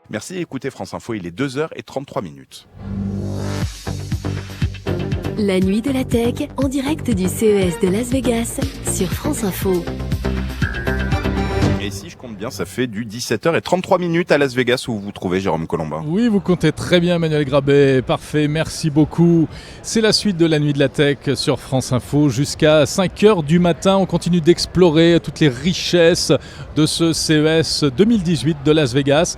Merci, écoutez France Info, il est 2h33. La nuit de la tech, en direct du CES de Las Vegas, sur France Info. Et si je compte bien, ça fait du 17h33 à Las Vegas où vous vous trouvez, Jérôme Colombin. Oui, vous comptez très bien, Manuel Grabet. Parfait, merci beaucoup. C'est la suite de la nuit de la tech sur France Info jusqu'à 5h du matin. On continue d'explorer toutes les richesses de ce CES 2018 de Las Vegas.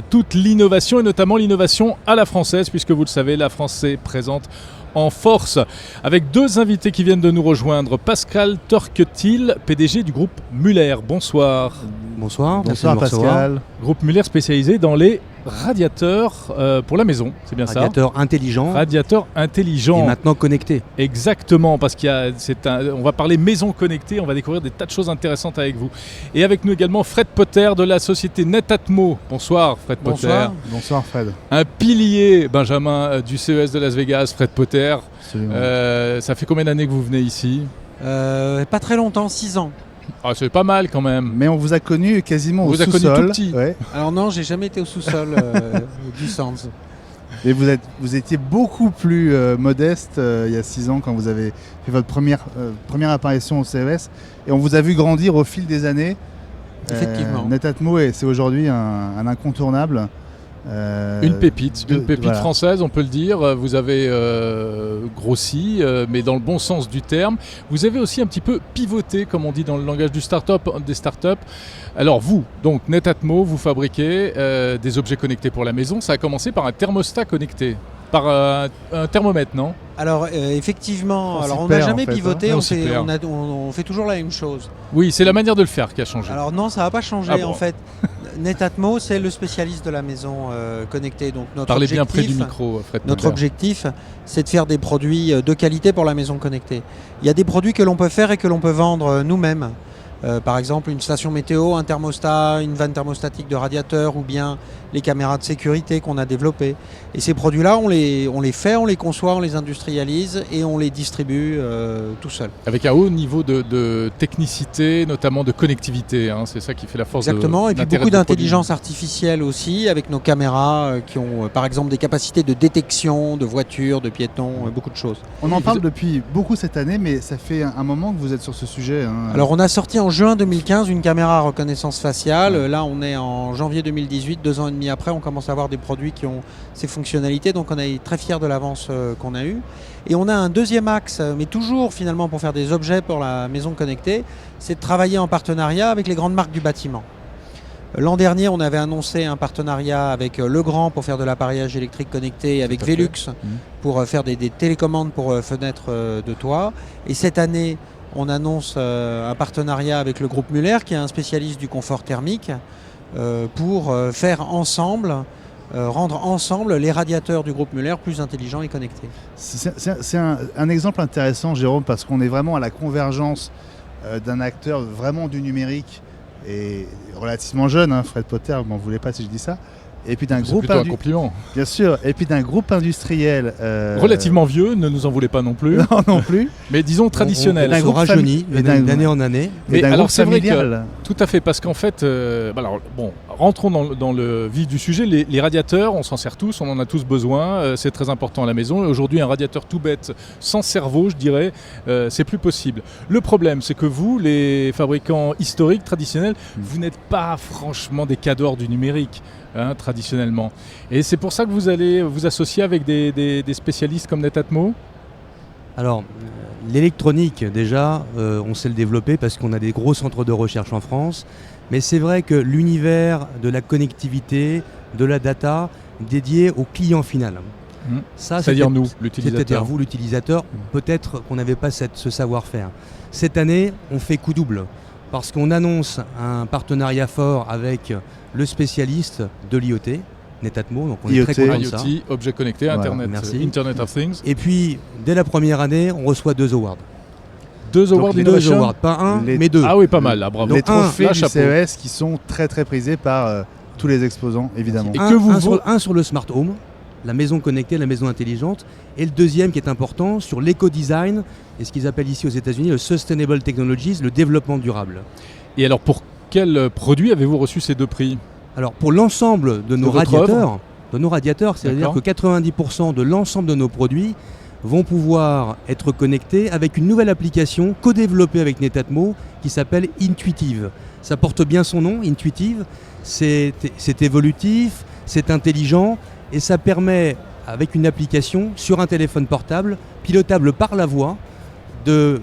Toute l'innovation et notamment l'innovation à la française, puisque vous le savez, la France est présente en force, avec deux invités qui viennent de nous rejoindre. Pascal Torquetil, PDG du groupe Muller. Bonsoir. Bonsoir. Bonsoir Pascal. Groupe Muller spécialisé dans les radiateurs pour la maison, c'est bien ça ? Radiateurs intelligents. Et maintenant connectés. Exactement, parce on va parler maison connectée, on va découvrir des tas de choses intéressantes avec vous. Et avec nous également Fred Potter de la société Netatmo. Bonsoir Fred Potter. Bonsoir Fred. Un pilier, Benjamin, du CES de Las Vegas, Fred Potter. Ça fait combien d'années que vous venez ici ? Pas très longtemps, 6 ans. Ah, c'est pas mal quand même. Mais on vous a connu quasiment au sous-sol. Vous a connu tout petit. Ouais. Alors non, j'ai jamais été au sous-sol du Sands. Et vous étiez beaucoup plus modeste il y a 6 ans quand vous avez fait votre première apparition au CES. Et on vous a vu grandir au fil des années. Effectivement. Netatmo, c'est aujourd'hui un incontournable. Une pépite française, on peut le dire. Vous avez grossi, mais dans le bon sens du terme. Vous avez aussi un petit peu pivoté, comme on dit dans le langage des startups. Alors vous, donc Netatmo, vous fabriquez des objets connectés pour la maison. Ça a commencé par un thermostat connecté, par un thermomètre, non ? Alors effectivement, on n'a jamais pivoté, on fait toujours la même chose. Oui, c'est la manière de le faire qui a changé. Alors non, ça n'a pas changé en fait. Netatmo, c'est le spécialiste de la maison connectée. Donc Parlez bien près du micro, Fred. Notre objectif, c'est de faire des produits de qualité pour la maison connectée. Il y a des produits que l'on peut faire et que l'on peut vendre nous-mêmes. Par exemple, une station météo, un thermostat, une vanne thermostatique de radiateur ou bien les caméras de sécurité qu'on a développées. Et ces produits-là, on les fait, on les conçoit, on les industrialise et on les distribue tout seul. Avec un haut niveau de technicité, notamment de connectivité. C'est ça qui fait la force. Exactement, et puis beaucoup d'intelligence artificielle aussi, avec nos caméras qui ont par exemple des capacités de détection de voitures, de piétons, beaucoup de choses. On en parle depuis beaucoup cette année, mais ça fait un moment que vous êtes sur ce sujet. Alors on a sorti en juin 2015 une caméra à reconnaissance faciale. Là on est en janvier 2018, 2 ans et demi après, on commence à avoir des produits qui ont ces fonctionnalités, donc on est très fiers de l'avance qu'on a eue. Et on a un deuxième axe, mais toujours finalement pour faire des objets pour la maison connectée, c'est de travailler en partenariat avec les grandes marques du bâtiment. L'an dernier, on avait annoncé un partenariat avec Legrand pour faire de l'appareillage électrique connecté, avec Velux pour faire des télécommandes pour fenêtres de toit. Et cette année, on annonce un partenariat avec le groupe Muller, qui est un spécialiste du confort thermique, pour faire ensemble, rendre ensemble les radiateurs du groupe Muller plus intelligents et connectés. C'est un exemple intéressant, Jérôme, parce qu'on est vraiment à la convergence d'un acteur vraiment du numérique et relativement jeune, Fred Potter, vous m'en voulez pas si je dis ça. Et puis d'un groupe un compliment. Bien sûr, et puis d'un groupe industriel relativement vieux, ne nous en voulez pas non plus. non plus. Mais disons traditionnel. D'un groupe rajeuni d'année en année. Mais alors c'est vrai que tout à fait, parce qu'en fait, rentrons dans le vif du sujet. Les radiateurs, on s'en sert tous, on en a tous besoin. C'est très important à la maison. Et aujourd'hui, un radiateur tout bête, sans cerveau, je dirais, c'est plus possible. Le problème, c'est que vous, les fabricants historiques, traditionnels, vous n'êtes pas franchement des cadors du numérique. Traditionnellement. Et c'est pour ça que vous allez vous associer avec des spécialistes comme Netatmo ? Alors, l'électronique, déjà, on sait le développer parce qu'on a des gros centres de recherche en France. Mais c'est vrai que l'univers de la connectivité, de la data, dédié au client final. C'est-à-dire nous, l'utilisateur. C'est-à-dire vous, l'utilisateur, peut-être qu'on n'avait pas ce savoir-faire. Cette année, on fait coup double. Parce qu'on annonce un partenariat fort avec le spécialiste de l'IoT, Netatmo, donc on est très content de ça. IoT, objet connecté, Internet, Internet of Things. Et puis, dès la première année, on reçoit 2 awards. 2 awards d'innovation. 2 awards, pas un, mais 2. Ah oui, pas mal, là, bravo. Les trophées du CES qui sont très très prisés par tous les exposants, évidemment. Et un sur le smart home. la maison connectée, la maison intelligente. Et le deuxième qui est important, sur l'éco-design et ce qu'ils appellent ici aux États-Unis le Sustainable Technologies, le développement durable. Et alors, pour quel produit avez-vous reçu ces 2 prix ? Alors pour l'ensemble de nos votre radiateurs, c'est-à-dire que 90% de l'ensemble de nos produits vont pouvoir être connectés avec une nouvelle application co-développée avec Netatmo qui s'appelle Intuitive. Ça porte bien son nom, Intuitive, c'est évolutif, c'est intelligent et ça permet, avec une application sur un téléphone portable, pilotable par la voix, de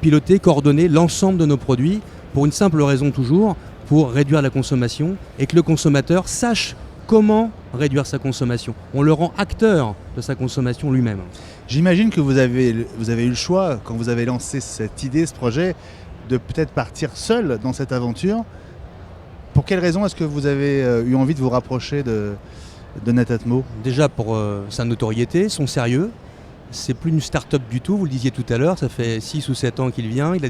piloter, coordonner l'ensemble de nos produits pour une simple raison toujours, pour réduire la consommation et que le consommateur sache comment réduire sa consommation. On le rend acteur de sa consommation lui-même. J'imagine que vous avez eu le choix, quand vous avez lancé cette idée, ce projet, de peut-être partir seul dans cette aventure. Pour quelle raison est-ce que vous avez eu envie de vous rapprocher de Netatmo ? Déjà pour sa notoriété, son sérieux. C'est plus une start-up du tout, vous le disiez tout à l'heure, ça fait 6 ou 7 ans qu'il vient, il a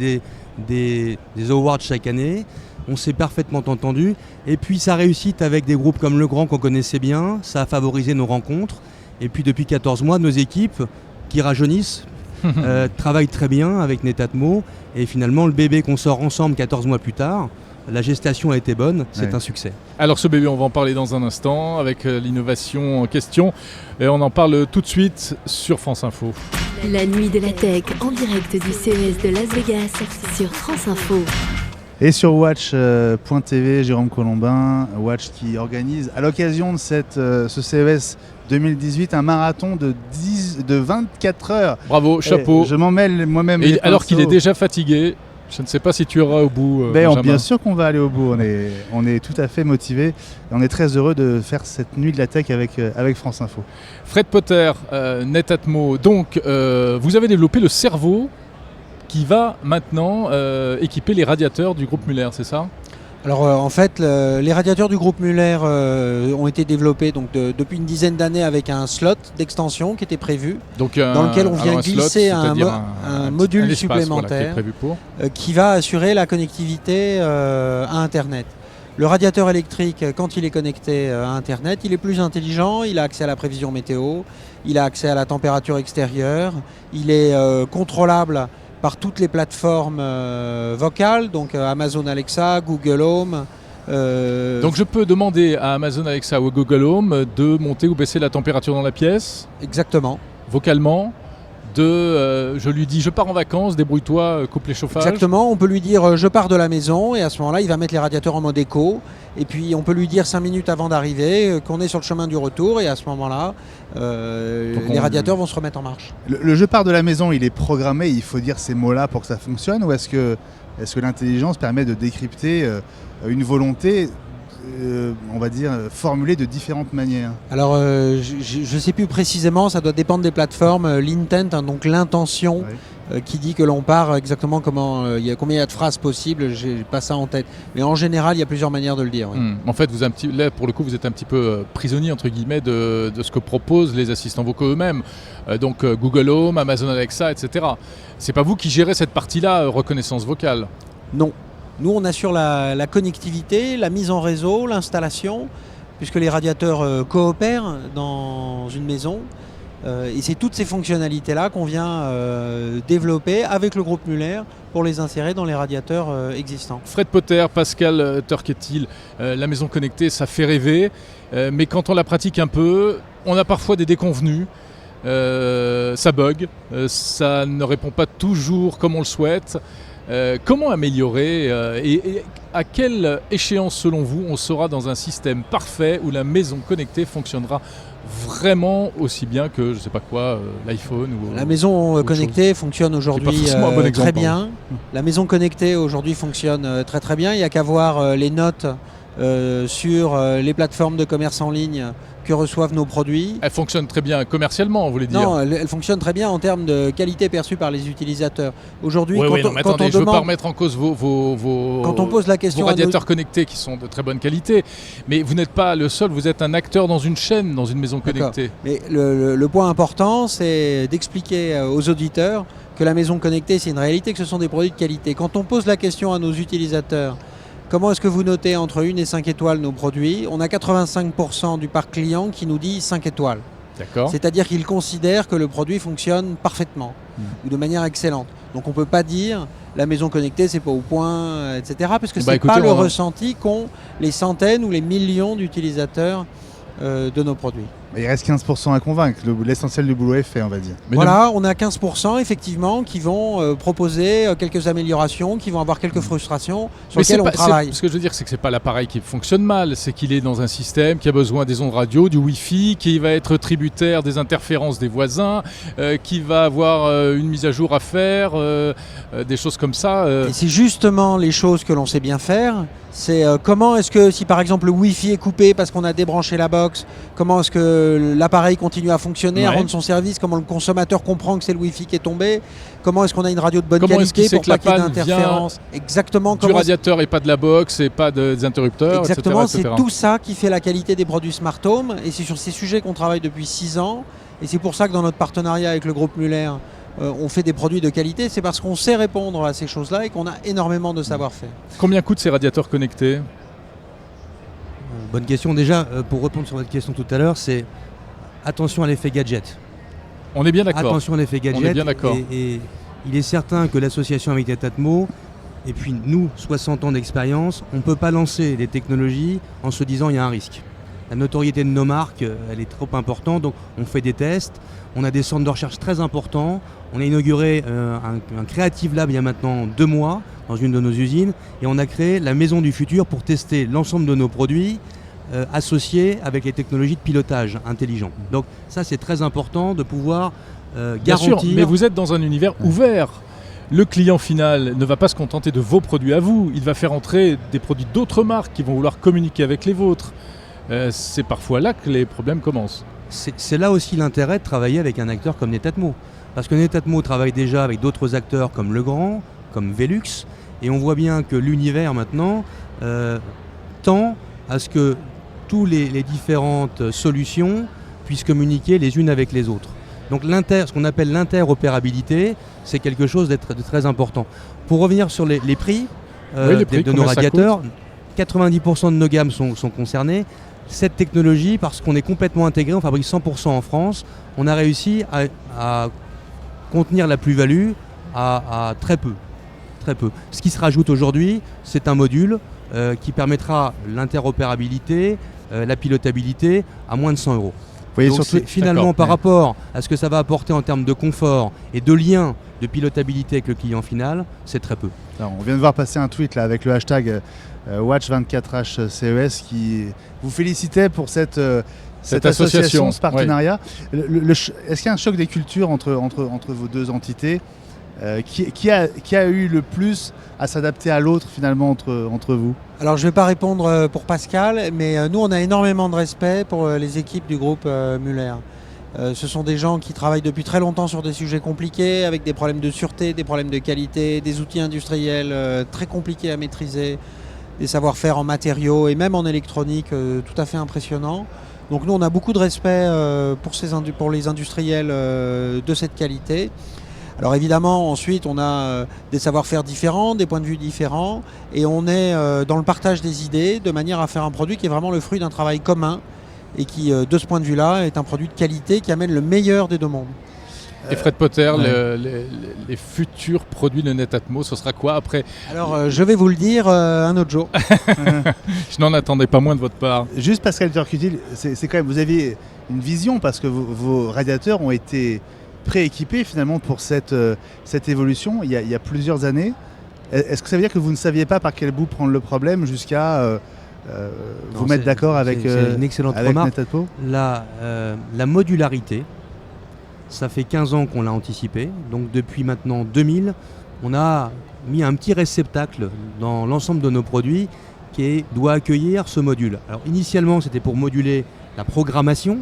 des awards chaque année, on s'est parfaitement entendu, et puis sa réussite avec des groupes comme Legrand qu'on connaissait bien, ça a favorisé nos rencontres, et puis depuis 14 mois, nos équipes qui rajeunissent, travaillent très bien avec Netatmo, et finalement le bébé qu'on sort ensemble 14 mois plus tard, la gestation a été bonne, c'est un succès. Alors ce bébé, on va en parler dans un instant avec l'innovation en question. Et on en parle tout de suite sur France Info. La nuit de la tech en direct du CES de Las Vegas sur France Info. Et sur Watch.tv, Jérôme Colombin, Watch qui organise à l'occasion de ce CES 2018 un marathon de 24 heures. Bravo, chapeau. Je m'en mêle moi-même. Et alors qu'il est déjà fatigué, je ne sais pas si tu iras au bout. Bien sûr qu'on va aller au bout, on est tout à fait motivés et on est très heureux de faire cette nuit de la tech avec France Info. Fred Potter, Netatmo, donc vous avez développé le cerveau qui va maintenant équiper les radiateurs du groupe Muller, c'est ça ? Alors en fait, les radiateurs du groupe Muller ont été développés depuis une dizaine d'années avec un slot d'extension qui était prévu, donc, dans lequel on vient glisser un module voilà, supplémentaire qui est prévu pour. qui va assurer la connectivité à Internet. Le radiateur électrique, quand il est connecté à Internet, il est plus intelligent, il a accès à la prévision météo, il a accès à la température extérieure, il est contrôlable par toutes les plateformes vocales, donc Amazon Alexa, Google Home. Donc je peux demander à Amazon Alexa ou Google Home de monter ou baisser la température dans la pièce, Exactement. vocalement, je lui dis je pars en vacances, débrouille-toi, coupe les chauffages. Exactement, on peut lui dire je pars de la maison et à ce moment-là il va mettre les radiateurs en mode éco et puis on peut lui dire 5 minutes avant d'arriver qu'on est sur le chemin du retour et à ce moment-là les radiateurs vont se remettre en marche. Le je pars de la maison, il est programmé, il faut dire ces mots-là pour que ça fonctionne, ou est-ce que l'intelligence permet de décrypter une volonté on va dire, formulée de différentes manières? Alors, je ne sais plus précisément, ça doit dépendre des plateformes. L'intent, donc l'intention, qui dit que l'on part exactement combien il y a de phrases possibles, j'ai pas ça en tête. Mais en général, il y a plusieurs manières de le dire. Oui. En fait, là, pour le coup, vous êtes un petit peu prisonnier, entre guillemets, de ce que proposent les assistants vocaux eux-mêmes. Donc Google Home, Amazon Alexa, etc. C'est pas vous qui gérez cette partie-là, reconnaissance vocale? Non. Nous, on assure la connectivité, la mise en réseau, l'installation, puisque les radiateurs coopèrent dans une maison. Et c'est toutes ces fonctionnalités-là qu'on vient développer avec le groupe Muller pour les insérer dans les radiateurs existants. Fred Potter, Pascal Turquetil, la maison connectée, ça fait rêver. Mais quand on la pratique un peu, on a parfois des déconvenus. Ça bug, ça ne répond pas toujours comme on le souhaite. Comment améliorer et à quelle échéance, selon vous, on sera dans un système parfait où la maison connectée fonctionnera vraiment aussi bien que, je ne sais pas quoi, l'iPhone ou La maison connectée fonctionne aujourd'hui très bien. La maison connectée aujourd'hui fonctionne très très bien. Il n'y a qu'à voir les notes sur les plateformes de commerce en ligne que reçoivent nos produits. Elle fonctionne très bien commercialement, vous voulez dire? Non, elle fonctionne très bien en termes de qualité perçue par les utilisateurs. Aujourd'hui, je ne veux pas remettre en cause vos radiateurs connectés qui sont de très bonne qualité, mais vous n'êtes pas le seul, vous êtes un acteur dans une chaîne, dans une maison connectée. Mais le point important, c'est d'expliquer aux auditeurs que la maison connectée, c'est une réalité, que ce sont des produits de qualité. Quand on pose la question à nos utilisateurs, comment est-ce que vous notez entre 1 et 5 étoiles nos produits? On a 85% du parc client qui nous dit 5 étoiles. D'accord. C'est-à-dire qu'il considère que le produit fonctionne parfaitement ou de manière excellente. Donc on ne peut pas dire la maison connectée, c'est pas au point, etc. Parce que ce n'est pas le ressenti qu'ont les centaines ou les millions d'utilisateurs de nos produits. Il reste 15% à convaincre, l'essentiel du boulot est fait, on va dire. Mais voilà, on a 15% effectivement qui vont proposer quelques améliorations, qui vont avoir quelques frustrations sur lesquelles on travaille. Ce que je veux dire, c'est que c'est pas l'appareil qui fonctionne mal, c'est qu'il est dans un système qui a besoin des ondes radio, du Wi-Fi, qui va être tributaire des interférences des voisins, qui va avoir une mise à jour à faire, des choses comme ça. Et c'est justement les choses que l'on sait bien faire. C'est comment est-ce que si par exemple le Wi-Fi est coupé parce qu'on a débranché la box, comment est-ce que l'appareil continue à fonctionner, à rendre son service, comment le consommateur comprend que c'est le Wi-Fi qui est tombé, comment est-ce qu'on a une radio de bonne qualité pour pas qu'il y ait d'interférence. Exactement. Du radiateur et pas de la box et pas des interrupteurs. Exactement, etc. c'est tout ça qui fait la qualité des produits Smart Home et c'est sur ces sujets qu'on travaille depuis 6 ans et c'est pour ça que dans notre partenariat avec le groupe Muller, on fait des produits de qualité, c'est parce qu'on sait répondre à ces choses-là et qu'on a énormément de savoir-faire. Combien coûtent ces radiateurs connectés ? Bonne question. Déjà, pour répondre sur votre question tout à l'heure, c'est attention à l'effet gadget. On est bien d'accord. Attention à l'effet gadget. On est bien d'accord. Et il est certain que l'association avec Netatmo, et puis nous, 60 ans d'expérience, on ne peut pas lancer des technologies en se disant il y a un risque. La notoriété de nos marques, elle est trop importante, donc on fait des tests. On a des centres de recherche très importants. On a inauguré un Creative Lab il y a maintenant 2 mois dans une de nos usines et on a créé la maison du futur pour tester l'ensemble de nos produits associés avec les technologies de pilotage intelligent. Donc ça c'est très important de pouvoir garantir... Bien sûr, mais vous êtes dans un univers ouvert. Le client final ne va pas se contenter de vos produits à vous. Il va faire entrer des produits d'autres marques qui vont vouloir communiquer avec les vôtres. C'est parfois là que les problèmes commencent. C'est là aussi l'intérêt de travailler avec un acteur comme Netatmo. Parce que Netatmo travaille déjà avec d'autres acteurs comme Legrand, comme Velux, et on voit bien que l'univers maintenant tend à ce que toutes les différentes solutions puissent communiquer les unes avec les autres. Donc ce qu'on appelle l'interopérabilité, c'est quelque chose de très important. Pour revenir sur les prix, de nos radiateurs, 90% de nos gammes sont concernées. Cette technologie, parce qu'on est complètement intégré, on fabrique 100% en France, on a réussi à contenir la plus-value à très peu. Ce qui se rajoute aujourd'hui, c'est un module qui permettra l'interopérabilité, la pilotabilité à moins de 100 €. Vous voyez, donc surtout, finalement, par rapport à ce que ça va apporter en termes de confort et de lien de pilotabilité avec le client final, c'est très peu. Alors, on vient de voir passer un tweet là, avec le hashtag Watch24HCES qui vous félicitait pour cette association, ce partenariat. Oui. Est-ce qu'il y a un choc des cultures entre vos deux entités qui a eu le plus à s'adapter à l'autre finalement entre vous? Alors je ne vais pas répondre pour Pascal, mais nous on a énormément de respect pour les équipes du groupe Muller. Ce sont des gens qui travaillent depuis très longtemps sur des sujets compliqués, avec des problèmes de sûreté, des problèmes de qualité, des outils industriels très compliqués à maîtriser, des savoir-faire en matériaux et même en électronique tout à fait impressionnants. Donc nous on a beaucoup de respect pour les industriels de cette qualité. Alors évidemment ensuite on a des savoir-faire différents, des points de vue différents et on est dans le partage des idées de manière à faire un produit qui est vraiment le fruit d'un travail commun et qui de ce point de vue-là est un produit de qualité qui amène le meilleur des deux mondes. Et Fred Potter, les futurs produits de Netatmo, ce sera quoi après? Alors je vais vous le dire un autre jour. Je n'en attendais pas moins de votre part. Juste Pascal Turcutil, c'est quand même, vous aviez une vision parce que vos radiateurs ont été prééquipés finalement pour cette évolution il y a plusieurs années. Est-ce que ça veut dire que vous ne saviez pas par quel bout prendre le problème jusqu'à vous mettre d'accord avec Netatmo? La modularité, ça fait 15 ans qu'on l'a anticipé. Donc depuis maintenant 2000, on a mis un petit réceptacle dans l'ensemble de nos produits qui doit accueillir ce module. Alors initialement, c'était pour moduler la programmation,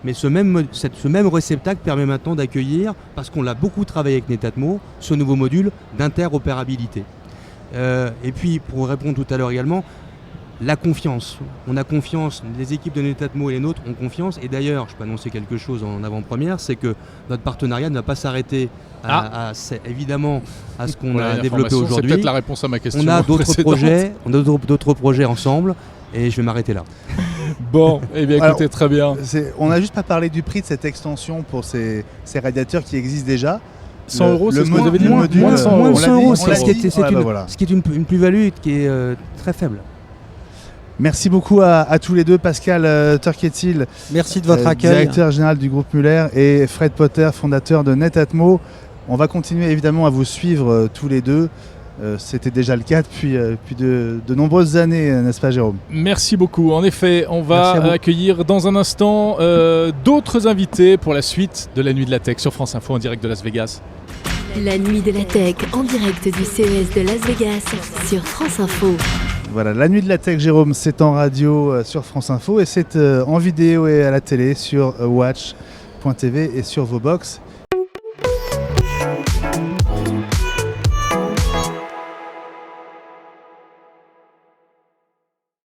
mais ce même réceptacle permet maintenant d'accueillir, parce qu'on l'a beaucoup travaillé avec Netatmo, ce nouveau module d'interopérabilité. Et puis, pour répondre tout à l'heure également, la confiance. On a confiance, les équipes de Netatmo et les nôtres ont confiance. Et d'ailleurs, je peux annoncer quelque chose en avant-première, c'est que notre partenariat ne va pas s'arrêter évidemment à ce qu'on a développé aujourd'hui. C'est peut-être la réponse à ma question. On a d'autres projets ensemble et je vais m'arrêter là. Bon, eh bien écoutez, très bien. On n'a juste pas parlé du prix de cette extension pour ces radiateurs qui existent déjà. 100 €, c'est ce que vous avez dit. Moins de 100 €, ce qui est une plus-value qui est très faible. Merci beaucoup à tous les deux, Pascal Turquetil. Merci de votre accueil. Directeur général du groupe Muller, et Fred Potter, fondateur de Netatmo. On va continuer évidemment à vous suivre tous les deux. C'était déjà le cas depuis de nombreuses années, n'est-ce pas Jérôme ? Merci beaucoup. En effet, on va accueillir dans un instant d'autres invités pour la suite de la Nuit de la Tech sur France Info en direct de Las Vegas. La Nuit de la Tech en direct du CES de Las Vegas sur France Info. Voilà, la Nuit de la Tech, Jérôme, c'est en radio sur France Info et c'est en vidéo et à la télé sur watch.tv et sur vos box.